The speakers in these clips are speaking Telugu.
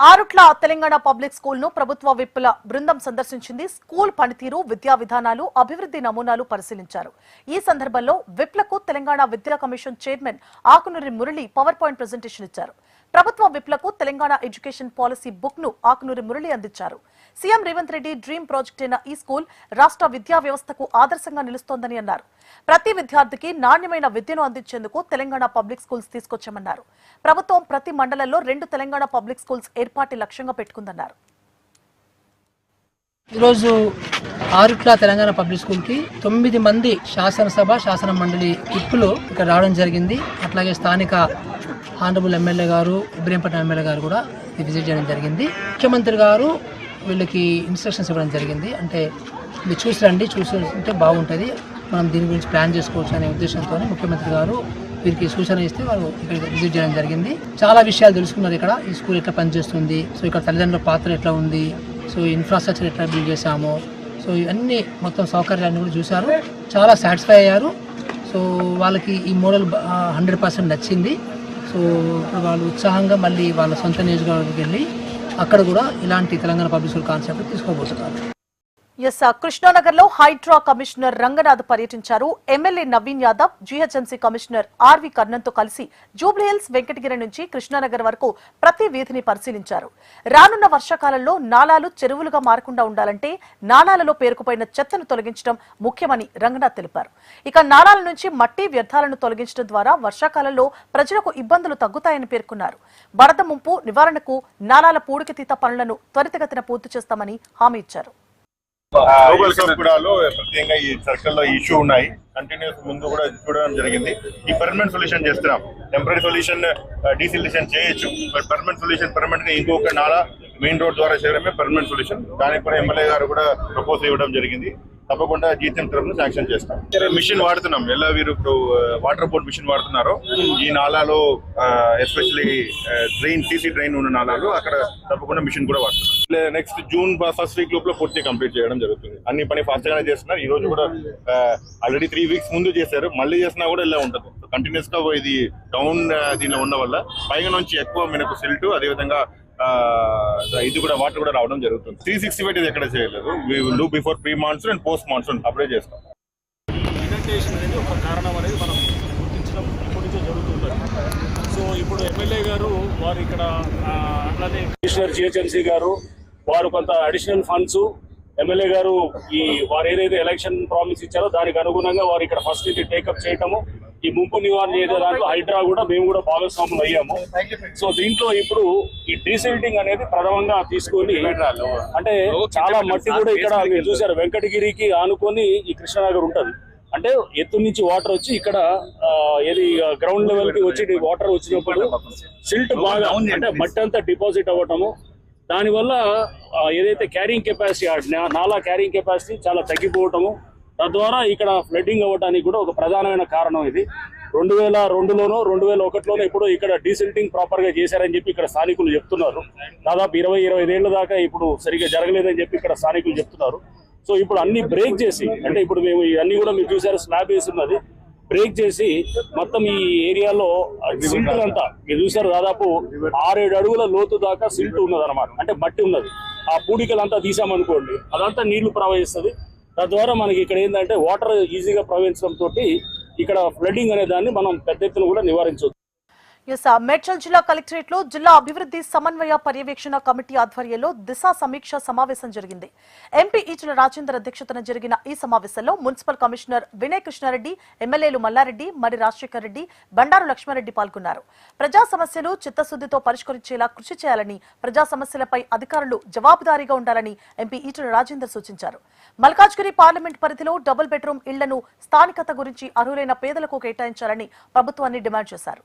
ఆరుట్ల తెలంగాణ పబ్లిక్ స్కూల్ ను ప్రభుత్వ విప్పుల బృందం సందర్శించింది. స్కూల్ పనితీరు, విద్యా విధానాలు, అభివృద్ధి నమూనాలు పరిశీలించారు. ఈ సందర్భంలో విప్లకు తెలంగాణ విద్యా commission chairman Akunuri Murali power point presentation ఇచ్చారు. ప్రభుత్వ విప్లకు తెలంగాణ ఎడ్యుకేషన్ పాలసీ బుక్ ను ఆకునూరి మురళి అందించారు. CM Revanth Reddy dream project అయిన ఈ స్కూల్ రాష్ట్ర విద్యా వ్యవస్థకు ఆదర్శంగా నిలుస్తోందని అన్నారు. ప్రతి విద్యార్థికి నాణ్యమైన విద్యను అందించేందుకు తెలంగాణ పబ్లిక్ స్కూల్స్ తీసుకొచ్చామన్నారు. ప్రభుత్వం ప్రతి మండలంలో 2 తెలంగాణ పబ్లిక్ స్కూల్స్ ఏర్పాటు లక్ష్యంగా పెట్టుకుందన్నారు. ఈరోజు ఆరుట్ల తెలంగాణ పబ్లిక్ స్కూల్కి 9 మంది శాసనసభ శాసన మండలి విప్పులు ఇక్కడ రావడం జరిగింది. అట్లాగే స్థానిక ఆనరబుల్ ఎమ్మెల్యే గారు, ఇబ్రహీంపట్నం ఎమ్మెల్యే గారు కూడా విజిట్ చేయడం జరిగింది. ముఖ్యమంత్రి గారు వీళ్ళకి ఇన్స్ట్రక్షన్స్ ఇవ్వడం జరిగింది. అంటే ఇది చూస్తుంటే బాగుంటుంది, మనం దీని గురించి ప్లాన్ చేసుకోవచ్చు అనే ఉద్దేశంతో ముఖ్యమంత్రి గారు వీరికి సూచన ఇస్తే వారు ఇక్కడ విజిట్ చేయడం జరిగింది. చాలా విషయాలు తెలుసుకున్నారు. ఇక్కడ ఈ స్కూల్ ఎట్లా పనిచేస్తుంది, సో ఇక్కడ తల్లిదండ్రుల పాత్ర ఎట్లా ఉంది, సో ఇన్ఫ్రాస్ట్రక్చర్ ఎట్లా బిల్డ్ చేశాము, సో ఇవన్నీ మొత్తం సౌకర్యాన్ని కూడా చూశారు. చాలా సాటిస్ఫై అయ్యారు. సో వాళ్ళకి ఈ మోడల్ 100% నచ్చింది. సో వాళ్ళు ఉత్సాహంగా మళ్ళీ వాళ్ళ సొంత నియోజకవర్గానికి వెళ్ళి అక్కడ కూడా ఇలాంటి తెలంగాణ పబ్లిక్ స్కూల్ కాన్సెప్ట్ తీసుకోబోతున్నారు. కృష్ణానగర్ లో హైడ్రా కమిషనర్ రంగనాథ్ పర్యటించారు. MLA Naveen Yadav, GHMC commissioner RV Karnan తో కలిసి జూబ్లీహిల్స్, వెంకటగిరి నుంచి కృష్ణానగర్ వరకు ప్రతి వీధిని పరిశీలించారు. రానున్న వర్షాకాలంలో నాలాలు చెరువులుగా మారకుండా ఉండాలంటే నాలాలలో పేరుకుపోయిన చెత్తను తొలగించడం ముఖ్యమని రంగనాథ్ తెలిపారు. ఇక నాలాల నుంచి మట్టి వ్యర్థాలను తొలగించడం ద్వారా వర్షాకాలంలో ప్రజలకు ఇబ్బందులు తగ్గుతాయని పేర్కొన్నారు. వరద ముంపు నివారణకు నాలాల పూడికతీత పనులను త్వరితగతిన పూర్తి చేస్తామని హామీ ఇచ్చారు. ప్రత్యేకంగా ఈ సర్కిల్ లో ఇష్యూ ఉన్నాయి. కంటిన్యూస్ ముందు కూడా చూడడం జరిగింది. ఈ పర్మనెంట్ సొల్యూషన్ చేస్తున్నాం. టెంపరీ సొల్యూషన్ డీసొల్యూషన్ చేయొచ్చు, బట్ పర్మనెంట్ సొల్యూషన్ పర్మనెంట్ గా ఇంకొక నాలా మెయిన్ రోడ్ ద్వారా చేయడమే పర్మనెంట్ సొల్యూషన్. దానికి కూడా ఎమ్మెల్యే గారు కూడా ప్రపోజ్ ఇవ్వడం జరిగింది. తప్పకుండా జీతం తరఫున శాంక్షన్ చేస్తాం. మిషన్ వాడుతున్నాం. ఎలా వీరు ఇప్పుడు వాటర్ బోర్డ్ మిషన్ వాడుతున్నారు. ఈ నాలాలో ఎస్పెషల్లీ సీసీ డ్రైన్ ఉన్న నాలాలు అక్కడ తప్పకుండా మిషన్ కూడా వాడుతున్నాం. నెక్స్ట్ జూన్ ఫస్ట్ వీక్ లోపల పూర్తిగా కంప్లీట్ చేయడం జరుగుతుంది. అన్ని పని ఫాస్ట్ గానే చేస్తున్నారు. ఈ రోజు కూడా ఆల్రెడీ 3 వీక్స్ ముందు చేశారు. మళ్ళీ చేసినా కూడా ఇలా ఉంటుంది. కంటిన్యూస్ గా ఇది డౌన్ దీనిలో ఉన్న వల్ల పైగా నుంచి ఎక్కువ మనకు సిల్ట్, అదేవిధంగా ఇది కూడా వాటర్ కూడా రావడం జరుగుతుంది. 360 ఇది ఎక్కడ చేయలేదు. We will do before pre monsoon and post monsoon అప్పుడే చేస్తాం. ఇరిటేషన్ అనేది ఒక కారణం అనేది మనం గుర్తించడం ఇప్పటి నుంచే జరుగుతుంది. సో ఇప్పుడు ఎమ్మెల్యే గారు వారు ఇక్కడ అట్లానే కమిషనర్ జిహెచ్ఎంసీ గారు వారు కొంత అడిషనల్ ఫండ్స్ ఎమ్మెల్యే గారు వారు ఏదైతే ఎలక్షన్ ప్రామిస్ ఇచ్చారో దానికి అనుగుణంగా వారు ఇక్కడ ఫస్ట్ ఇది టేకప్ చేయటము, ఈ ముంపు నివారణ చేసే దాంట్లో హైడ్రా కూడా మేము కూడా భాగస్వాములు అయ్యాము. సో దీంట్లో ఇప్పుడు ఈ డీసిల్టింగ్ అనేది ప్రథమంగా తీసుకొని, అంటే చాలా మట్టి కూడా ఇక్కడ మీరు చూసారు వెంకటగిరికి ఆనుకొని ఈ కృష్ణానగర్ ఉంటది. అంటే ఎత్తు నుంచి వాటర్ వచ్చి ఇక్కడ ఏది గ్రౌండ్ లెవెల్ కి వచ్చి వాటర్ వచ్చినప్పుడు సిల్ట్ బాగా అంటే మట్టి అంతా డిపాజిట్ అవ్వటము, దానివల్ల ఏదైతే క్యారింగ్ కెపాసిటీ నాలా క్యారింగ్ కెపాసిటీ చాలా తగ్గిపోవటము, తద్వారా ఇక్కడ ఫ్లడ్డింగ్ అవ్వడానికి కూడా ఒక ప్రధానమైన కారణం ఇది. 2002లోనో 2001లోనో ఇప్పుడు ఇక్కడ డీసిల్టింగ్ ప్రాపర్ గా చేశారని చెప్పి ఇక్కడ స్థానికులు చెప్తున్నారు. దాదాపు 20-25 ఏళ్ల దాకా ఇప్పుడు సరిగ్గా జరగలేదని చెప్పి ఇక్కడ స్థానికులు చెప్తున్నారు. సో ఇప్పుడు అన్ని బ్రేక్ చేసి, అంటే ఇప్పుడు మేము ఇవన్నీ కూడా మీరు చూసారు స్లాబ్ వేసి ఉన్నది, బ్రేక్ చేసి మొత్తం ఈ ఏరియాలో సిల్ట్ అంతా మీరు చూసారు దాదాపు 6-7 అడుగుల లోతు దాకా సిల్ట్ ఉన్నది అనమాట. అంటే మట్టి ఉన్నది. ఆ పూడికలంతా తీసామనుకోండి అదంతా నీళ్లు ప్రవహిస్తుంది. తద్వారా మనకి ఇక్కడ ఏంటంటే వాటర్ ఈజీగా ప్రవహించడం తోటి ఇక్కడ ఫ్లడ్డింగ్ అనే దాన్ని మనం పెద్ద ఎత్తున కూడా నివారించవచ్చు. మేడ్చల్ జిల్లా కలెక్టరేట్ లో జిల్లా అభివృద్ధి సమన్వయ పర్యవేక్షణ కమిటీ ఆధ్వర్యంలో దిశ సమీక్ష సమావేశం జరిగింది. ఎంపీ ఈటెల రాజేందర్ అధ్యక్షతన జరిగిన ఈ సమావేశంలో మున్సిపల్ కమిషనర్ వినయ్ కృష్ణారెడ్డి, ఎమ్మెల్యేలు మల్లారెడ్డి, మరి రాజశేఖర్ రెడ్డి, బండారు లక్ష్మారెడ్డి పాల్గొన్నారు. ప్రజా సమస్యలు చిత్తశుద్దితో పరిష్కరించేలా కృషి చేయాలని, ప్రజా సమస్యలపై అధికారులు జవాబుదారీగా ఉండాలని ఎంపీ ఈటెల రాజేందర్ సూచించారు. మల్కాజ్గిరి పార్లమెంట్ పరిధిలో డబుల్ బెడ్రూమ్ ఇళ్లను స్థానికత గురించి అర్హులైన పేదలకు కేటాయించాలని ప్రభుత్వాన్ని డిమాండ్ చేశారు.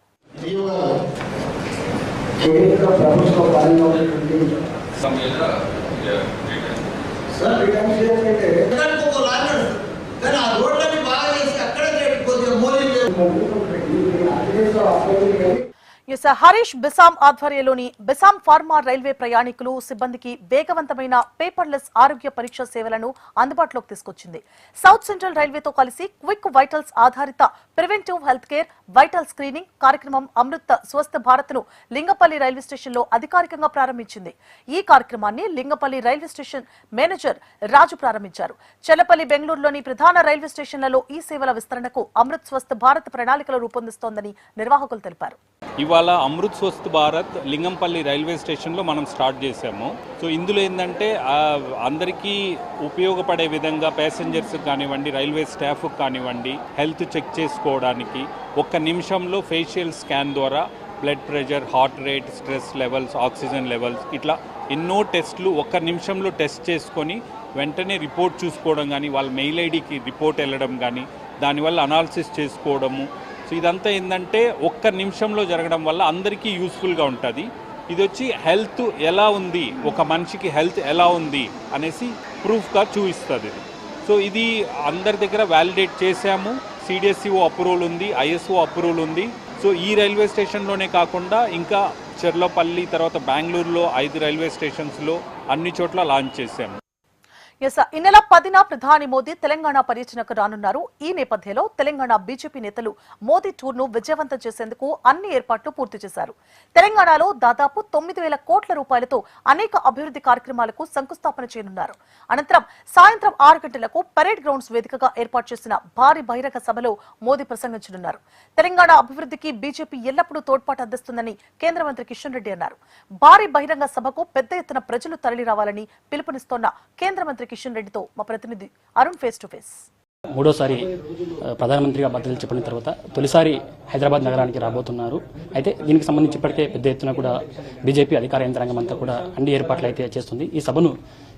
హరీష్ బిసాం ఆధ్వర్యంలోని బిసాం ఫార్మా రైల్వే ప్రయాణికులు సిబ్బందికి వేగవంతమైన పేపర్లెస్ ఆరోగ్య పరీక్ష సేవలను అందుబాటులోకి తీసుకొచ్చింది. సౌత్ సెంట్రల్ రైల్వేతో కలిసి క్విక్ వైటల్స్ ఆధారిత preventive health care vital screening కార్యక్రమం అమృత్ స్వస్థ భారత్ ను లింగపల్లి రైల్వే స్టేషన్ లో అధికారికంగా ప్రారంభించింది. ఈ కార్యక్రమాన్ని లింగపల్లి రైల్వే స్టేషన్ మేనేజర్ రాజు ప్రారంభించారు. చెల్లపల్లి బెంగళూరులోని ప్రధాన రైల్వే స్టేషన్లలో ఈ సేవల విస్తరణకు అమృత్ స్వస్థ భారత్ ప్రణాళికలు రూపొందిస్తోందని నిర్వాహకులు తెలిపారు. ఇవాళ అమృత్ స్వస్థ్ భారత్ లింగంపల్లి రైల్వే స్టేషన్లో మనం స్టార్ట్ చేసాము. సో ఇందులో ఏంటంటే అందరికీ ఉపయోగపడే విధంగా ప్యాసింజర్స్ కానివ్వండి, రైల్వే స్టాఫ్ కానివ్వండి, హెల్త్ చెక్ చేసుకోవడానికి 1 నిమిషంలో ఫేషియల్ స్కాన్ ద్వారా blood pressure, heart rate, stress levels, oxygen levels ఇట్లా ఎన్నో టెస్టులు 1 నిమిషంలో టెస్ట్ చేసుకొని వెంటనే రిపోర్ట్ చూసుకోవడం కానీ, వాళ్ళ మెయిల్ ఐడికి రిపోర్ట్ వెళ్ళడం కానీ, దానివల్ల అనాలిసిస్ చేసుకోవడము. సో ఇదంతా ఏంటంటే 1 నిమిషంలో జరగడం వల్ల అందరికీ యూస్ఫుల్గా ఉంటుంది. ఇది వచ్చి హెల్త్ ఎలా ఉంది, ఒక మనిషికి హెల్త్ ఎలా ఉంది అనేసి ప్రూఫ్గా చూపిస్తుంది ఇది. సో ఇది అందరి దగ్గర వ్యాలిడేట్ చేశాము. CDSCO అప్రూవల్ ఉంది, ISO అప్రూవల్ ఉంది. సో ఈ రైల్వే స్టేషన్లోనే కాకుండా ఇంకా చెర్లపల్లి, తర్వాత బెంగళూరులో 5 రైల్వే స్టేషన్స్లో అన్ని చోట్ల లాంచ్ చేశాము. ఈ నెల 10న ప్రధాని మోదీ తెలంగాణ పర్యటనకు రానున్నారు. ఈ నేపథ్యంలో తెలంగాణ బీజేపీ నేతలు మోదీ టూర్ ను విజయవంతం చేసేందుకు అన్ని ఏర్పాట్లు పూర్తి చేశారు. తెలంగాణలో దాదాపు 9,000 కోట్ల రూపాయలతో అనేక అభివృద్ధి కార్యక్రమాలకు శంకుస్థాపన చేయనున్నారు. అనంతరం సాయంత్రం 6 గంటలకు పరేడ్ గ్రౌండ్స్ వేదికగా ఏర్పాటు చేసిన భారీ బహిరంగ సభలో మోదీ ప్రసంగించనున్నారు. తెలంగాణ అభివృద్ధికి బీజేపీ ఎల్లప్పుడూ తోడ్పాటు అందిస్తుందని కేంద్ర మంత్రి కిషన్ రెడ్డి అన్నారు. భారీ బహిరంగ సభకు పెద్ద ఎత్తున ప్రజలు తరలి రావాలని పిలుపునిస్తోన్న కేంద్ర మంత్రి కిషన్ రెడ్డితో మా ప్రతినిధి అరుణ్ ఫేస్ టు ఫేస్. మూడోసారి ప్రధానమంత్రిగా బాధ్యతలు చెప్పిన తర్వాత తొలిసారి హైదరాబాద్ నగరానికి రాబోతున్నారు. అయితే దీనికి సంబంధించి ఇప్పటికే పెద్ద ఎత్తున కూడా బీజేపీ అధికార యంత్రాంగం అంతా కూడా అన్ని ఏర్పాట్లు అయితే చేస్తుంది. ఈ సభను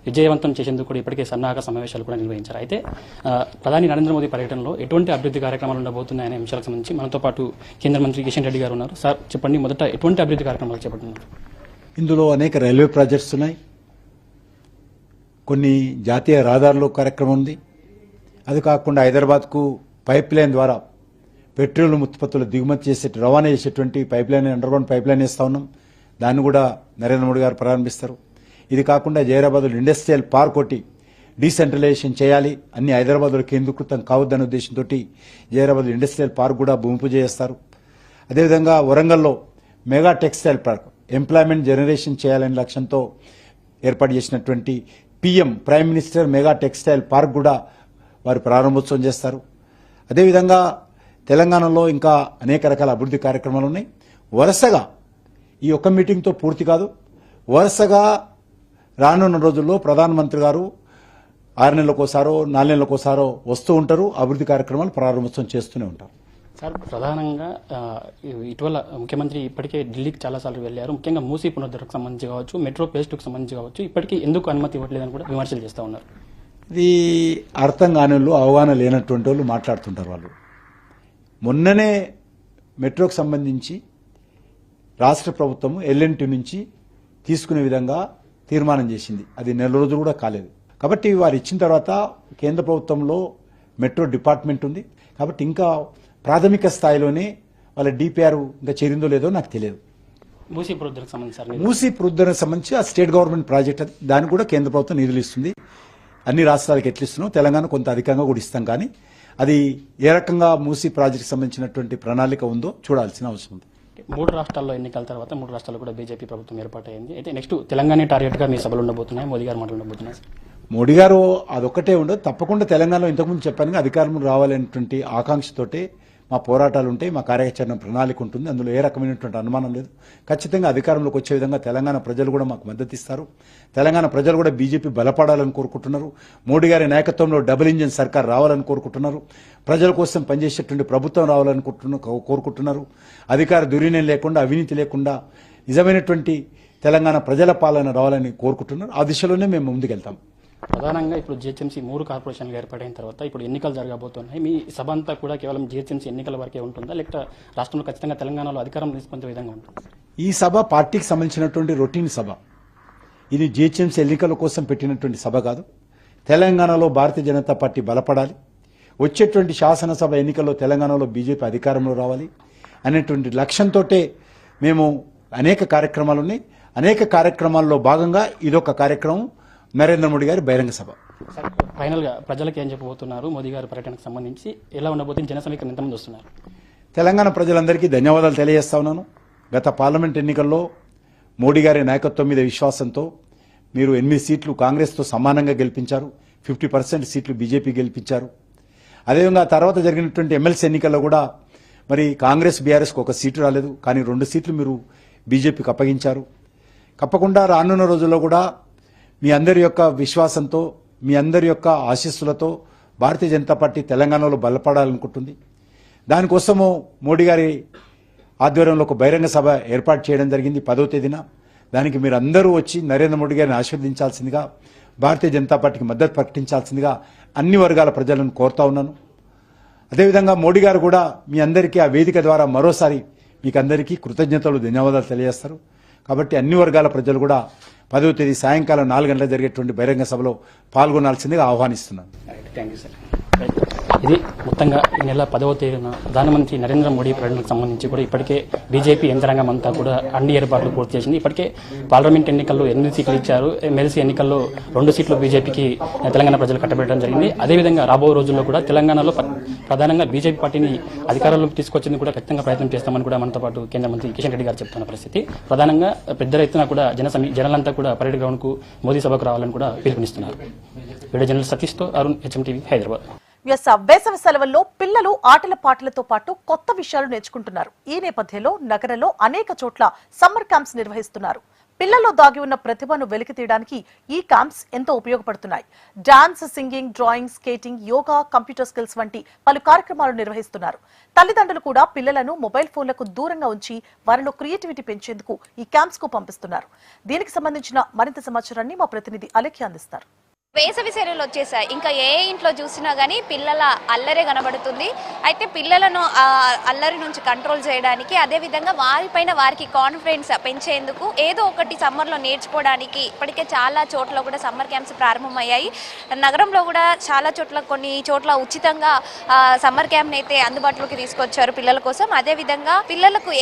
విజయవంతం చేసేందుకు కూడా ఇప్పటికే సన్నాహక సమావేశాలు కూడా నిర్వహించారు. అయితే ప్రధాని నరేంద్ర మోదీ పర్యటనలో ఎటువంటి అభివృద్ధి కార్యక్రమాలు ఉండబోతున్నాయనే అంశాలకు సంబంధించి మనతో పాటు కేంద్ర మంత్రి కిషన్ రెడ్డి గారు ఉన్నారు. సార్ చెప్పండి, మొదట ఎటువంటి అభివృద్ధి కార్యక్రమాలు చేపడుతున్నారు? ఇందులో అనేక రైల్వే ప్రాజెక్ట్స్ ఉన్నాయి, కొన్ని జాతీయ రహదారుల కార్యక్రమం ఉంది. అది కాకుండా హైదరాబాద్కు పైప్ లైన్ ద్వారా పెట్రోల్ ఉత్పత్తులు దిగుమతి చేసే రవాణా చేసేటువంటి pipe line, underground pipe line వేస్తా ఉన్నాం. దాన్ని కూడా నరేంద్ర మోడీ గారు ప్రారంభిస్తారు. ఇది కాకుండా జైరాబాద్లో ఇండస్ట్రియల్ పార్క్ ఒకటి డీసెంట్రలైజేషన్ చేయాలి, అన్ని హైదరాబాద్లో కేంద్రీకృతం కావద్దనే ఉద్దేశంతో జైరాబాద్లో ఇండస్ట్రియల్ పార్క్ కూడా భూమి పూజ చేస్తారు. అదేవిధంగా వరంగల్లో mega textile park employment generation చేయాలనే లక్ష్యంతో ఏర్పాటు చేసినటువంటి PM prime minister mega textile park కూడా వారు ప్రారంభోత్సవం చేస్తారు. అదేవిధంగా తెలంగాణలో ఇంకా అనేక రకాల అభివృద్ధి కార్యక్రమాలు ఉన్నాయి. వరుసగా ఈ ఒక్క మీటింగ్తో పూర్తి కాదు, వరుసగా రానున్న రోజుల్లో ప్రధానమంత్రి గారు 6 నెలలకోసారో 4 నెలలకోసారో వస్తూ ఉంటారు. అభివృద్ధి కార్యక్రమాలు ప్రారంభోత్సవం చేస్తూనే ఉంటారు. సార్, ప్రధానంగా ఇటీవల ముఖ్యమంత్రి ఇప్పటికే ఢిల్లీకి చాలాసార్లు వెళ్లారు. ముఖ్యంగా మూసీ పునరుద్ధరణకు సంబంధించి కావచ్చు, మెట్రో పేస్ట్కు సంబంధించి కావచ్చు, ఇప్పటికీ ఎందుకు అనుమతి ఇవ్వట్లేదని కూడా విమర్శలు చేస్తూ ఉన్నారు. ఇది అర్థం కాని వాళ్ళు, అవగాహన లేనటువంటి వాళ్ళు మాట్లాడుతుంటారు. వాళ్ళు మొన్ననే మెట్రోకు సంబంధించి రాష్ట్ర ప్రభుత్వం L&T నుంచి తీసుకునే విధంగా తీర్మానం చేసింది. అది 4 రోజులు కూడా కాలేదు. కాబట్టి వారు ఇచ్చిన తర్వాత కేంద్ర ప్రభుత్వంలో మెట్రో డిపార్ట్మెంట్ ఉంది. కాబట్టి ఇంకా ప్రాథమిక స్థాయిలోనే వాళ్ళ DPR ఇంకా చేరిందో లేదో నాకు తెలియదు. మూసీ పునరుద్ధరణకు సంబంధించి మూసీ పునరుద్ధరణకు సంబంధించి ఆ స్టేట్ గవర్నమెంట్ ప్రాజెక్ట్ అది, దానికి కూడా కేంద్ర ప్రభుత్వం నిధులు ఇస్తుంది. అన్ని రాష్ట్రాలకు ఎట్లు ఇస్తున్నాం, తెలంగాణ కొంత అధికంగా కూడా ఇస్తాం. కానీ అది ఏ రకంగా మూసీ ప్రాజెక్ట్ సంబంధించినటువంటి ప్రణాళిక ఉందో చూడాల్సిన అవసరం ఉంది. 3 రాష్ట్రాల్లో ఎన్నికల తర్వాత 3 రాష్ట్రాల్లో కూడా బీజేపీ ప్రభుత్వం ఏర్పాటైంది. అయితే నెక్స్ట్ తెలంగాణ టార్గెట్గా మీ సభలు ఉండబోతున్నాయి, మోదీ గారు మాట్లాడబోతున్నారు. మోడీ గారు అదొక్కటే ఉండదు, తప్పకుండా తెలంగాణలో ఇంతకుముందు చెప్పాను అధికారం రావాలనేటువంటి ఆకాంక్షతోటే మా పోరాటాలు ఉంటాయి, మా కార్యాచరణ ప్రణాళిక ఉంటుంది. అందులో ఏ రకమైనటువంటి అనుమానం లేదు. ఖచ్చితంగా అధికారంలోకి వచ్చే విధంగా తెలంగాణ ప్రజలు కూడా మాకు మద్దతు ఇస్తారు. తెలంగాణ ప్రజలు కూడా బీజేపీ బలపడాలని కోరుకుంటున్నారు. మోడీ గారి నాయకత్వంలో డబుల్ ఇంజిన్ సర్కార్ రావాలని కోరుకుంటున్నారు. ప్రజల కోసం పనిచేసేటువంటి ప్రభుత్వం రావాలని కోరుకుంటున్నారు. అధికార దుర్వినియోగం లేకుండా, అవినీతి లేకుండా నిజమైనటువంటి తెలంగాణ ప్రజల పాలన రావాలని కోరుకుంటున్నారు. ఆ దిశలోనే మేము ముందుకెళ్తాం. ప్రధానంగా ఇప్పుడు GHMC 3 కార్పొరేషన్లు ఏర్పడిన తర్వాత ఇప్పుడు ఎన్నికలు జరగబోతున్నాయి. మీ సభ అంతా కూడా కేవలం GHMC ఎన్నికల వరకే ఉంటుందా, లేకపోతే రాష్ట్రంలో ఖచ్చితంగా తెలంగాణలో అధికారం తీసుకునే విధంగా ఉంటుంది? ఈ సభ పార్టీకి సంబంధించినటువంటి రొటీన్ సభ. ఇది GHMC ఎన్నికల కోసం పెట్టినటువంటి సభ కాదు. తెలంగాణలో భారతీయ జనతా పార్టీ బలపడాలి, వచ్చేటువంటి శాసనసభ ఎన్నికల్లో తెలంగాణలో బీజేపీ అధికారంలో రావాలి అనేటువంటి లక్ష్యంతో మేము అనేక కార్యక్రమాలు ఉన్నాయి. అనేక కార్యక్రమాల్లో భాగంగా ఇదొక కార్యక్రమం నరేంద్ర మోడీ గారి బహిరంగ సభ. ఫైనల్ గా ప్రజలకు ఏం చెప్పబోతున్నారు? మోదీ గారి పర్యటనకు సంబంధించి ఎలా ఉండబోతుంది? జన సమీకరణ ఎంతమంది వస్తున్నారు? తెలంగాణ ప్రజలందరికీ ధన్యవాదాలు తెలియజేస్తా ఉన్నాను. గత పార్లమెంట్ ఎన్నికల్లో మోడీ గారి నాయకత్వం మీద విశ్వాసంతో మీరు 8 సీట్లు కాంగ్రెస్తో సమానంగా గెలిపించారు. 50% సీట్లు బీజేపీ గెలిపించారు. అదేవిధంగా తర్వాత జరిగినటువంటి ఎమ్మెల్సీ ఎన్నికల్లో కూడా మరి కాంగ్రెస్ బీఆర్ఎస్కి ఒక సీటు రాలేదు, కానీ 2 సీట్లు మీరు బీజేపీకి అప్పగించారు. తప్పకుండా రానున్న రోజుల్లో కూడా మీ అందరి యొక్క విశ్వాసంతో, మీ అందరి యొక్క ఆశీస్సులతో భారతీయ జనతా పార్టీ తెలంగాణలో బలపడాలనుకుంటుంది. దానికోసము మోడీ గారి ఆధ్వర్యంలో ఒక బహిరంగ సభ ఏర్పాటు చేయడం జరిగింది 10వ తేదీన. దానికి మీరు అందరూ వచ్చి నరేంద్ర మోడీ గారిని ఆశీర్వదించాల్సిందిగా, భారతీయ జనతా పార్టీకి మద్దతు ప్రకటించాల్సిందిగా అన్ని వర్గాల ప్రజలను కోరుతా ఉన్నాను. అదేవిధంగా మోడీ గారు కూడా మీ అందరికీ ఆ వేదిక ద్వారా మరోసారి మీకు అందరికీ కృతజ్ఞతలు, ధన్యవాదాలు తెలియజేస్తారు. కాబట్టి అన్ని వర్గాల ప్రజలు కూడా 10వ తేదీ సాయంకాలం 4 గంటలకు జరిగేటువంటి బహిరంగ సభలో పాల్గొనాల్సిందిగా ఆహ్వానిస్తున్నాను. Thank you sir. ఇది మొత్తంగా ఈ నెల 10వ తేదీన ప్రధానమంత్రి నరేంద్ర మోడీ పర్యటనకు సంబంధించి కూడా ఇప్పటికే బీజేపీ యంత్రాంగం అంతా కూడా అన్ని ఏర్పాట్లు పూర్తి చేసింది. ఇప్పటికే పార్లమెంట్ ఎన్నికల్లో 8 సీట్లు ఇచ్చారు. ఎమ్మెల్సీ ఎన్నికల్లో 2 సీట్లు బీజేపీకి తెలంగాణ ప్రజలు కట్టబెట్టడం జరిగింది. అదేవిధంగా రాబో రోజుల్లో కూడా తెలంగాణలో ప్రధానంగా బీజేపీ పార్టీని అధికారంలోకి తీసుకొచ్చేందుకు కూడా ఖచ్చితంగా ప్రయత్నం చేస్తామని కూడా మనతో పాటు కేంద్ర మంత్రి కిషన్ రెడ్డి గారు చెప్తున్న పరిస్థితి. ప్రధానంగా పెద్ద ఎత్తున కూడా జనాలంతా కూడా పరేడ్ గ్రౌండ్ కు మోదీ సభకు రావాలని కూడా పిలుపునిస్తున్నారు. వీడియో జర్నలిస్ట్ సతీష్తో అరుణ్, HMTV, హైదరాబాద్. వేసవి సెలవుల్లో పిల్లలు ఆటల పాటలతో పాటు కొత్త విషయాలు నేర్చుకుంటున్నారు. ఈ నేపథ్యంలో నగరంలో అనేక చోట్ల సమ్మర్ క్యాంప్స్ నిర్వహిస్తున్నారు. పిల్లల్లో దాగి ఉన్న ప్రతిభను వెలికి తీయడానికి ఈ క్యాంప్స్ ఎంతో ఉపయోగపడుతున్నాయి. Dance, singing, drawing, skating, yoga, computer skills వంటి పలు కార్యక్రమాలు నిర్వహిస్తున్నారు. తల్లిదండ్రులు కూడా పిల్లలను మొబైల్ ఫోన్లకు దూరంగా ఉంచి వారిలో క్రియేటివిటీ పెంచేందుకు ఈ క్యాంప్స్ కు పంపిస్తున్నారు. దీనికి సంబంధించిన మరింత సమాచారాన్ని మా ప్రతినిధి అలెక్కి అందిస్తారు. వేసవి సెలవులు వచ్చేసాయి. ఇంకా ఏ ఇంట్లో చూసినా కానీ పిల్లల అల్లరే కనబడుతుంది. అయితే పిల్లలను అల్లరి నుంచి కంట్రోల్ చేయడానికి, అదేవిధంగా వారిపైన వారికి కాన్ఫిడెన్స్ పెంచేందుకు ఏదో ఒకటి సమ్మర్లో నేర్చుకోవడానికి ఇప్పటికే చాలా చోట్ల కూడా సమ్మర్ క్యాంప్స్ ప్రారంభమయ్యాయి. నగరంలో కూడా చాలా చోట్ల, కొన్ని చోట్ల ఉచితంగా సమ్మర్ క్యాంప్ని అయితే అందుబాటులోకి తీసుకొచ్చారు పిల్లల కోసం. అదేవిధంగా పిల్లలకు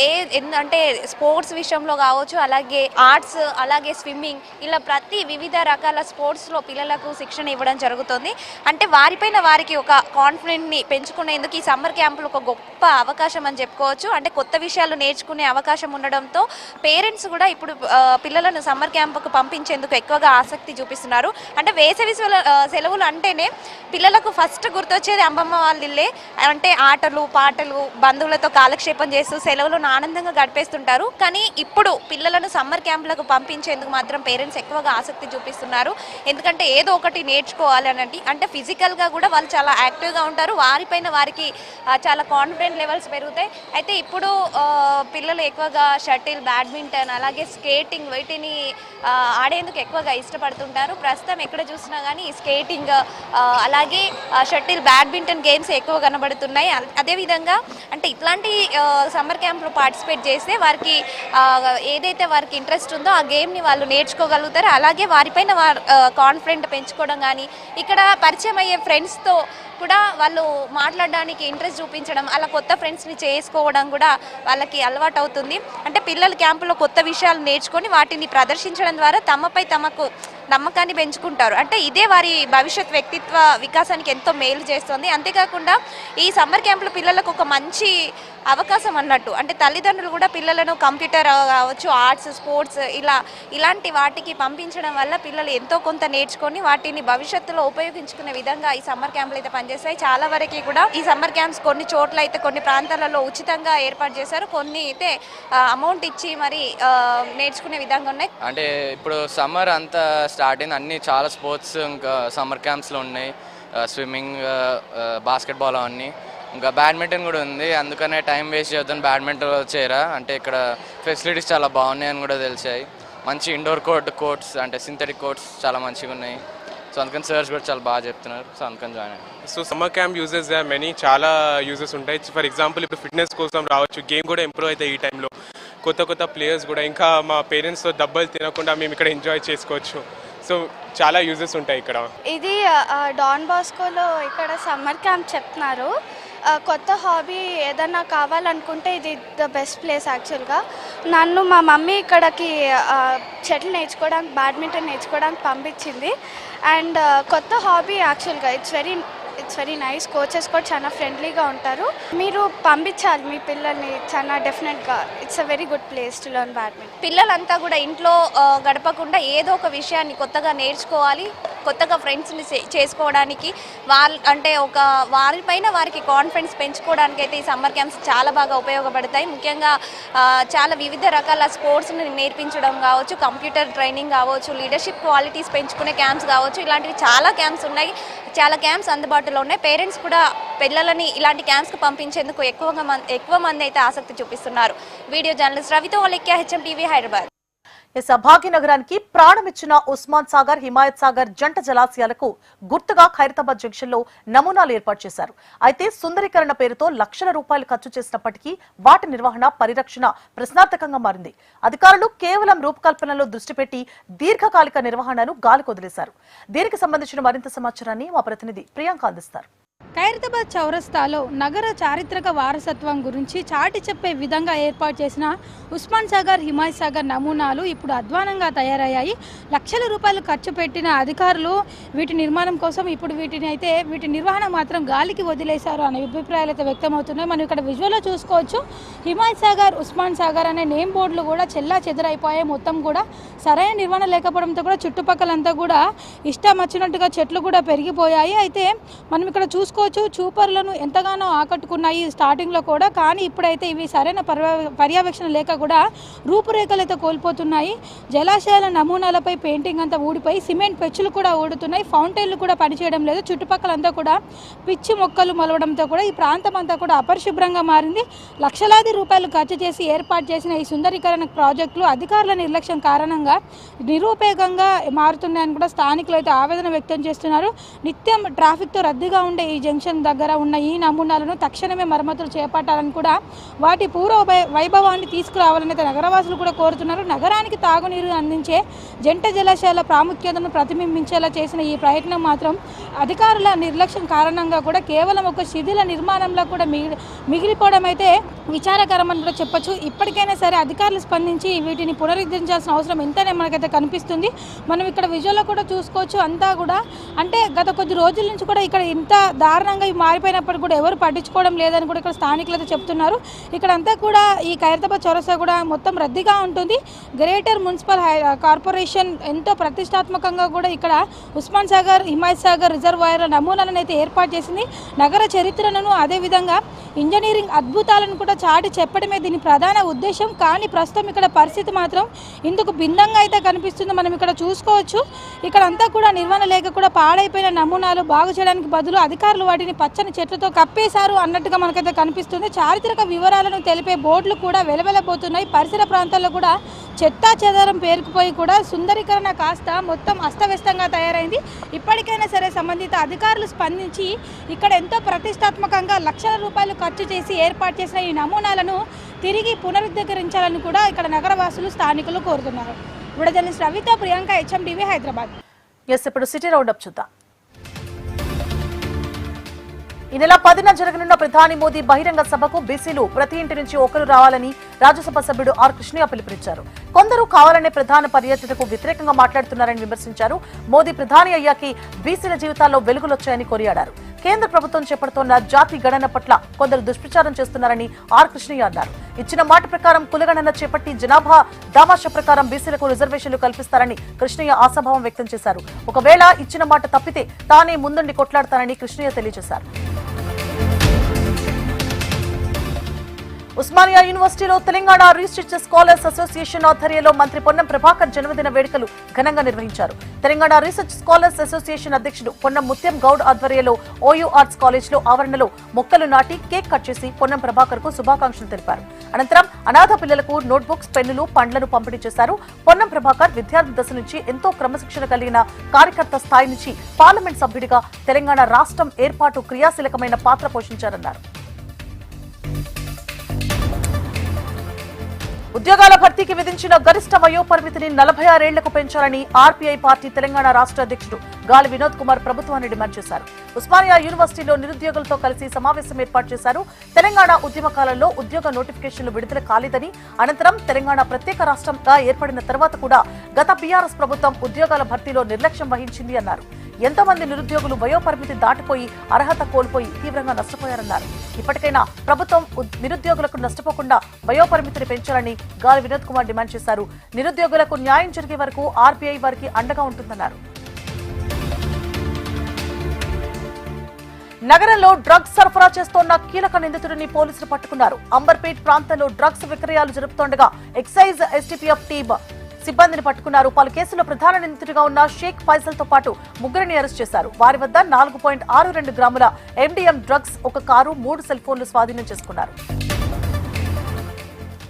అంటే స్పోర్ట్స్ విషయంలో కావచ్చు, అలాగే ఆర్ట్స్, అలాగే స్విమ్మింగ్, ఇలా ప్రతి వివిధ రకాల స్పోర్ట్స్లో పిల్లలకు శిక్షణ ఇవ్వడం జరుగుతుంది. అంటే వారిపైన వారికి ఒక కాన్ఫిడెంట్ని పెంచుకునేందుకు ఈ సమ్మర్ క్యాంపులు ఒక గొప్ప అవకాశం అని చెప్పుకోవచ్చు. అంటే కొత్త విషయాలు నేర్చుకునే అవకాశం ఉండడంతో పేరెంట్స్ కూడా ఇప్పుడు పిల్లలను సమ్మర్ క్యాంపుకు పంపించేందుకు ఎక్కువగా ఆసక్తి చూపిస్తున్నారు. అంటే వేసవి సెలవులు అంటేనే పిల్లలకు ఫస్ట్ గుర్తొచ్చేది అమ్మమ్మ వాళ్ళ ఇల్లే. అంటే ఆటలు, పాటలు, బంధువులతో కాలక్షేపం చేస్తూ సెలవులను ఆనందంగా గడిపేస్తుంటారు. కానీ ఇప్పుడు పిల్లలను సమ్మర్ క్యాంపులకు పంపించేందుకు మాత్రం పేరెంట్స్ ఎక్కువగా ఆసక్తి చూపిస్తున్నారు. ఎందుకంటే ఏదో ఒకటి నేర్చుకోవాలి అనండి. అంటే ఫిజికల్గా కూడా వాళ్ళు చాలా యాక్టివ్గా ఉంటారు. వారిపైన వారికి చాలా కాన్ఫిడెంట్ లెవెల్స్ పెరుగుతాయి. అయితే ఇప్పుడు పిల్లలు ఎక్కువగా షటిల్, బ్యాడ్మింటన్, అలాగే స్కేటింగ్ వీటిని ఆడేందుకు ఎక్కువగా ఇష్టపడుతుంటారు. ప్రస్తుతం ఎక్కడ చూసినా కానీ స్కేటింగ్, అలాగే షటిల్, బ్యాడ్మింటన్ గేమ్స్ ఎక్కువ కనబడుతున్నాయి. అదేవిధంగా అంటే ఇట్లాంటి సమ్మర్ క్యాంప్లో పార్టిసిపేట్ చేస్తే వారికి ఏదైతే వారికి ఇంట్రెస్ట్ ఉందో ఆ గేమ్ని వాళ్ళు నేర్చుకోగలుగుతారు. అలాగే వారిపైన కాన్ఫిడెంట్ పెంచుకోవడం కానీ, ఇక్కడ పరిచయం అయ్యే ఫ్రెండ్స్తో కూడా వాళ్ళు మాట్లాడడానికి ఇంట్రెస్ట్ చూపించడం, అలా కొత్త ఫ్రెండ్స్ని చేసుకోవడం కూడా వాళ్ళకి అలవాటు అవుతుంది. అంటే పిల్లల క్యాంపులో కొత్త విషయాలు నేర్చుకొని వాటిని ప్రదర్శించడం ద్వారా తమపై తమకు నమ్మకాన్ని పెంచుకుంటారు. అంటే ఇదే వారి భవిష్యత్ వ్యక్తిత్వ వికాసానికి ఎంతో మేలు చేస్తుంది. అంతేకాకుండా ఈ సమ్మర్ క్యాంపులో పిల్లలకు ఒక మంచి అవకాశం అన్నట్టు. అంటే తల్లిదండ్రులు కూడా పిల్లలను కంప్యూటర్ కావచ్చు, ఆర్ట్స్, స్పోర్ట్స్ ఇలాంటి వాటికి పంపించడం వల్ల పిల్లలు ఎంతో కొంత నేర్చుకొని వాటిని భవిష్యత్తులో ఉపయోగించుకునే విధంగా ఈ సమ్మర్ క్యాంపులు అయితే పనిచేస్తాయి. చాలా వరకు కూడా ఈ సమ్మర్ క్యాంప్స్ కొన్ని చోట్ల అయితే, కొన్ని ప్రాంతాలలో ఉచితంగా ఏర్పాటు చేశారు. కొన్ని అయితే అమౌంట్ ఇచ్చి మరి నేర్చుకునే విధంగా ఉన్నాయి. అంటే ఇప్పుడు సమ్మర్ అంతా స్టార్ట్ అయింది. అన్ని చాలా స్పోర్ట్స్ ఇంకా సమ్మర్ క్యాంప్స్లో ఉన్నాయి. స్విమ్మింగ్, బాస్కెట్బాల్ అవన్నీ, ఇంకా బ్యాడ్మింటన్ కూడా ఉంది. అందుకనే టైం వేస్ట్ చేద్దాం బ్యాడ్మింటన్ చేరా. అంటే ఇక్కడ ఫెసిలిటీస్ చాలా బాగున్నాయని కూడా తెలిసాయి. మంచి ఇండోర్ కోర్ట్స్ అంటే సింథటిక్ కోర్ట్స్ చాలా మంచిగా ఉన్నాయి. సో అందుకని సర్స్ కూడా చాలా బాగా చెప్తున్నారు. సో అందుకని జాయిన్ అయ్యాను. So summer camp uses many చాలా యూజెస్ ఉంటాయి. ఫర్ ఎగ్జాంపుల్ ఇప్పుడు ఫిట్నెస్ కోసం రావచ్చు, గేమ్ కూడా ఇంప్రూవ్ అవుతాయి. ఈ టైంలో కొత్త ప్లేయర్స్ కూడా, ఇంకా మా పేరెంట్స్తో దెబ్బలు తినకుండా మేము ఇక్కడ ఎంజాయ్ చేసుకోవచ్చు. సో చాలా యూజెస్ ఉంటాయి ఇక్కడ. ఇది డాన్ బాస్కోలో ఇక్కడ సమ్మర్ క్యాంప్ చెప్తున్నారు. కొత్త హాబీ ఏదన్నా కావాలనుకుంటే ఇది ద బెస్ట్ ప్లేస్ యాక్చువల్గా. నన్ను మా మమ్మీ ఇక్కడికి షటిల్ నేర్చుకోవడానికి, బ్యాడ్మింటన్ నేర్చుకోవడానికి పంపించింది. అండ్ కొత్త హాబీ యాక్చువల్గా ఇట్స్ వెరీ నైస్. కోచెస్ కూడా చాలా ఫ్రెండ్లీగా ఉంటారు. మీరు పంపించాలి మీ పిల్లల్ని, చాలా డెఫినెట్గా it's a very good place to learn badminton. పిల్లలంతా కూడా ఇంట్లో గడపకుండా ఏదో ఒక విషయాన్ని కొత్తగా నేర్చుకోవాలి, కొత్తగా ఫ్రెండ్స్ని చేసుకోవడానికి, వారిపైన వారికి కాన్ఫిడెన్స్ పెంచుకోవడానికి అయితే ఈ సమ్మర్ క్యాంప్స్ చాలా బాగా ఉపయోగపడతాయి. ముఖ్యంగా చాలా వివిధ రకాల స్పోర్ట్స్ని నేర్పించడం కావచ్చు, కంప్యూటర్ ట్రైనింగ్ కావచ్చు, లీడర్షిప్ క్వాలిటీస్ పెంచుకునే క్యాంప్స్ కావచ్చు, ఇలాంటివి చాలా క్యాంప్స్ ఉన్నాయి. చాలా క్యాంప్స్ అందుబాటులో ఉన్నాయి. పేరెంట్స్ కూడా పిల్లలని ఇలాంటి క్యాంప్స్కి పంపించేందుకు ఎక్కువ మంది అయితే ఆసక్తి చూపిస్తున్నారు. వీడియో జర్నలిస్ట్ రవితో లెక్క, హెచ్ఎం టీవీ, హైదరాబాద్. భాగ్యనగరానికి ప్రాణమిచ్చిన ఉస్మాన్ సాగర్, హిమాయత్ సాగర్ జంట జలాశయాలకు గుర్తుగా ఖైరతాబాద్ జంక్షన్ లో నమూనాలు ఏర్పాటు చేశారు. అయితే సుందరీకరణ పేరుతో లక్షల రూపాయలు ఖర్చు చేసినప్పటికీ వాటి నిర్వహణ, పరిరక్షణ ప్రశ్నార్థకంగా మారింది. అధికారులు కేవలం రూపకల్పనలో దృష్టి పెట్టి దీర్ఘకాలిక నిర్వహణను గాలికొదిలేశారు. దీనికి సంబంధించిన మరింత సమాచారాన్ని మా ప్రతినిధి ప్రియాంక అందిస్తారు. ఖైరతాబాద్ చౌరస్తాలో నగర చారిత్రక వారసత్వం గురించి చాటి చెప్పే విధంగా ఏర్పాటు చేసిన ఉస్మాన్ సాగర్, హిమాయత్ సాగర్ నమూనాలు ఇప్పుడు అధ్వానంగా తయారయ్యాయి. లక్షల రూపాయలు ఖర్చు పెట్టిన అధికారులు వీటి నిర్మాణం కోసం ఇప్పుడు వీటి నిర్వహణ మాత్రం గాలికి వదిలేశారు అనే అభిప్రాయాలు అయితే వ్యక్తమవుతున్నాయి. మనం ఇక్కడ విజువల్లో చూసుకోవచ్చు. హిమాయత్ సాగర్, ఉస్మాన్ సాగర్ అనే నేమ్ బోర్డులు కూడా చెల్లా చెదరైపోయాయి. మొత్తం కూడా సరైన నిర్వహణ లేకపోవడంతో కూడా చుట్టుపక్కలంతా కూడా ఇష్టం వచ్చినట్టుగా చెట్లు కూడా పెరిగిపోయాయి. అయితే మనం ఇక్కడ చూసుకోవచ్చు, చూపర్లను ఎంతగానో ఆకట్టుకున్నాయి స్టార్టింగ్లో కూడా. కానీ ఇప్పుడైతే ఇవి సరైన పర్యవేక్షణ లేక కూడా రూపురేఖలు అయితే కోల్పోతున్నాయి. జలాశయాల నమూనాలపై పెయింటింగ్ అంతా ఊడిపోయి సిమెంట్ పెచ్చులు కూడా ఊడుతున్నాయి. ఫౌంటైన్లు కూడా పనిచేయడం లేదు. చుట్టుపక్కలంతా కూడా పిచ్చి మొక్కలు మొలవడంతో కూడా ఈ ప్రాంతం అంతా కూడా అపరిశుభ్రంగా మారింది. లక్షలాది రూపాయలు ఖర్చు చేసి ఏర్పాటు చేసిన ఈ సుందరీకరణ ప్రాజెక్టులు అధికారుల నిర్లక్ష్యం కారణంగా నిరూపేయంగా మారుతున్నాయని కూడా స్థానికులు అయితే ఆవేదన వ్యక్తం చేస్తున్నారు. నిత్యం ట్రాఫిక్తో రద్దీగా ఉండే ఈ జంక్షన్ దగ్గర ఉన్న ఈ నమూనాలను తక్షణమే మరమ్మతులు చేపట్టాలని కూడా, వాటి పూర్వ వైభవాన్ని తీసుకురావాలని నగరవాసులు కూడా కోరుతున్నారు. నగరానికి తాగునీరు అందించే జంట జలాశయాల ప్రాముఖ్యతను ప్రతిబింబించేలా చేసిన ఈ ప్రయత్నం మాత్రం అధికారుల నిర్లక్ష్యం కారణంగా కూడా కేవలం ఒక శిథిల నిర్మాణంలో కూడా మిగిలిపోవడం అయితే విచారకరమని కూడా చెప్పొచ్చు. ఇప్పటికైనా సరే అధికారులు స్పందించి వీటిని పునరుద్ధరించాల్సిన అవసరం ఎంతనే మనకైతే కనిపిస్తుంది. మనం ఇక్కడ విజువల్లో కూడా చూసుకోవచ్చు. అంతా కూడా అంటే గత కొద్ది రోజుల నుంచి కూడా ఇక్కడ ఇంత దారుణంగా ఇవి మారిపోయినప్పటికీ కూడా ఎవరు పట్టించుకోవడం లేదని కూడా ఇక్కడ స్థానికులు అయితే చెప్తున్నారు. ఇక్కడ అంతా కూడా ఈ ఖైరతాబాద్ చౌరస్తా కూడా మొత్తం రద్దీగా ఉంటుంది. గ్రేటర్ మున్సిపల్ కార్పొరేషన్ ఎంతో ప్రతిష్టాత్మకంగా కూడా ఇక్కడ ఉస్మాన్ సాగర్, హిమాయత్ సాగర్ రిజర్వాయర్ల నమూనాలను అయితే ఏర్పాటు చేసింది. నగర చరిత్రను, అదేవిధంగా ఇంజనీరింగ్ అద్భుతాలను కూడా చాటి చెప్పడమే దీని ప్రధాన ఉద్దేశం. కానీ ప్రస్తుతం ఇక్కడ పరిస్థితి మాత్రం ఇందుకు భిన్నంగా అయితే కనిపిస్తుంది. మనం ఇక్కడ చూసుకోవచ్చు. ఇక్కడ అంతా కూడా నిర్వహణ లేక కూడా పాడైపోయిన నమూనాలు బాగు చేయడానికి బదులు అధికారులు వాటిని పచ్చని చెట్లతో కప్పేశారు అన్నట్టుగా మనకైతే కనిపిస్తుంది. చారిత్రక వివరాలను తెలిపే బోర్డులు కూడా వెలవెలబోతున్నాయి. పరిసర ప్రాంతాల్లో కూడా చెత్తా చెదారం పేరుకుపోయి కూడా సుందరీకరణ కాస్త మొత్తం అస్తవ్యస్తంగా తయారైంది. ఇప్పటికైనా సరే సంబంధిత అధికారులు స్పందించి ఇక్కడ ఎంతో ప్రతిష్టాత్మకంగా లక్షల రూపాయలు ఖర్చు చేసి ఏర్పాటు చేసిన ఈ నమూనాలను తిరిగి పునరుద్ధరించాలని కూడా ఇక్కడ నగరవాసులు, స్థానికులు కోరుతున్నారు. జర్నలిస్ట్ రవితో ప్రియాంక, హెచ్ఎం టీవీ, హైదరాబాద్. ఇప్పుడు సిటీ రౌండప్ చూద్దాం. ఈ నెల 10న జరగనున్న ప్రధాని మోదీ బహిరంగ సభకు బీసీలు ప్రతి ఇంటి నుంచి ఒకరు రావాలని రాజ్యసభ సభ్యుడు ఆర్ కృష్ణయ్య పిలుపునిచ్చారు. కొందరు కావాలనే ప్రధాన పర్యటనకు వ్యతిరేకంగా మాట్లాడుతున్నారని విమర్శించారు. మోదీ ప్రధాని అయ్యాకి బీసీల జీవితాల్లో వెలుగులొచ్చాయని కొనియాడారు. కేంద్ర ప్రభుత్వం చేపడుతోన్న జాతి గణన పట్ల కొందరు దుష్ప్రచారం చేస్తున్నారని ఆర్ కృష్ణయ్య అన్నారు. ఇచ్చిన మాట ప్రకారం కులగణన చేపట్టి జనాభా దామాషా ప్రకారం బీసీలకు రిజర్వేషన్లు కల్పిస్తారని కృష్ణయ్య ఆశాభావం వ్యక్తం చేశారు. ఒకవేళ ఇచ్చిన మాట తప్పితే తానే ముందుండి కొట్లాడతానని కృష్ణయ్య తెలియజేశారు. ఉస్మానియా యూనివర్సిటీలో తెలంగాణ రీసెర్చ్ స్కాలర్స్ అసోసియేషన్ ఆధ్వర్యంలో మంత్రి పొన్నం ప్రభాకర్ జన్మదిన వేడుకలు ఘనంగా నిర్వహించారు. తెలంగాణ రీసెర్చ్ స్కాలర్స్ అసోసియేషన్ అధ్యక్షుడు పొన్నం ముత్యం గౌడ్ ఆధ్వర్యంలో ఓయూ ఆర్ట్స్ కాలేజ్ లో ఆవరణలో మొక్కలు నాటి కేక్ కట్ చేసి పొన్నం ప్రభాకర్ కు శుభాకాంక్షలు తెలిపారు. అనంతరం అనాథ పిల్లలకు నోట్బుక్స్, పెన్నులు, పండ్లను పంపిణీ చేశారు. పొన్నం ప్రభాకర్ విద్యార్థి దశ నుంచి ఎంతో క్రమశిక్షణ కలిగిన కార్యకర్త స్థాయి నుంచి పార్లమెంట్ సభ్యుడిగా తెలంగాణ రాష్ట్రం ఏర్పాటు క్రియాశీలకమైన పాత్ర పోషించారన్నారు. ఉద్యోగాల భర్తీకి విధించిన గరిష్ట వయోపరిమితిని 46 ఏళ్లకు పెంచాలని ఆర్పీఐ పార్టీ తెలంగాణ రాష్ట్ర అధ్యక్షుడు గాలి వినోద్ కుమార్ ప్రభుత్వాన్ని డిమాండ్ చేశారు. ఉస్మానియా యూనివర్సిటీలో నిరుద్యోగులతో కలిసి సమావేశం ఏర్పాటు చేశారు. తెలంగాణ ఉద్యమ కాలంలో ఉద్యోగ నోటిఫికేషన్లు విడుదల కాలేదని, అనంతరం తెలంగాణ ప్రత్యేక రాష్ట్రంగా ఏర్పడిన తర్వాత కూడా గత బీఆర్ఎస్ ప్రభుత్వం ఉద్యోగాల భర్తీలో నిర్లక్ష్యం వహించింది అన్నారు. ఎంతో మంది నిరుద్యోగులు వయోపరిమితి దాటిపోయి అర్హత కోల్పోయి తీవ్రంగా నష్టపోయారన్నారు. ఇప్పటికైనా ప్రభుత్వం నిరుద్యోగులకు నష్టపోకుండా వయోపరిమితిని పెంచాలని గాలి వినోద్ కుమార్ డిమాండ్ చేశారు. నిరుద్యోగులకు న్యాయం జరిగే వరకు ఆర్బీఐ వారికి అండగా ఉంటుందన్నారు. నగరంలో డ్రగ్స్ సరఫరా చేస్తోన్న కీలక నిందితుడిని పోలీసులు పట్టుకున్నారు. అంబర్పేట్ ప్రాంతంలో డ్రగ్స్ విక్రయాలు జరుపుతుండగా ఎక్సైజ్ ఎస్టీపీఎఫ్ టీమ్ సిబ్బందిని పట్టుకున్నారు. పలు కేసుల్లో ప్రధాన నిందితుడిగా ఉన్న షేక్ ఫైసల్ తో పాటు ముగ్గురిని అరెస్ట్ చేశారు. వారి వద్ద 4.62 గ్రాముల ఎండిఎం డ్రగ్స్, ఒక కారు, 3 సెల్ ఫోన్లు స్వాధీనం చేసుకున్నారు.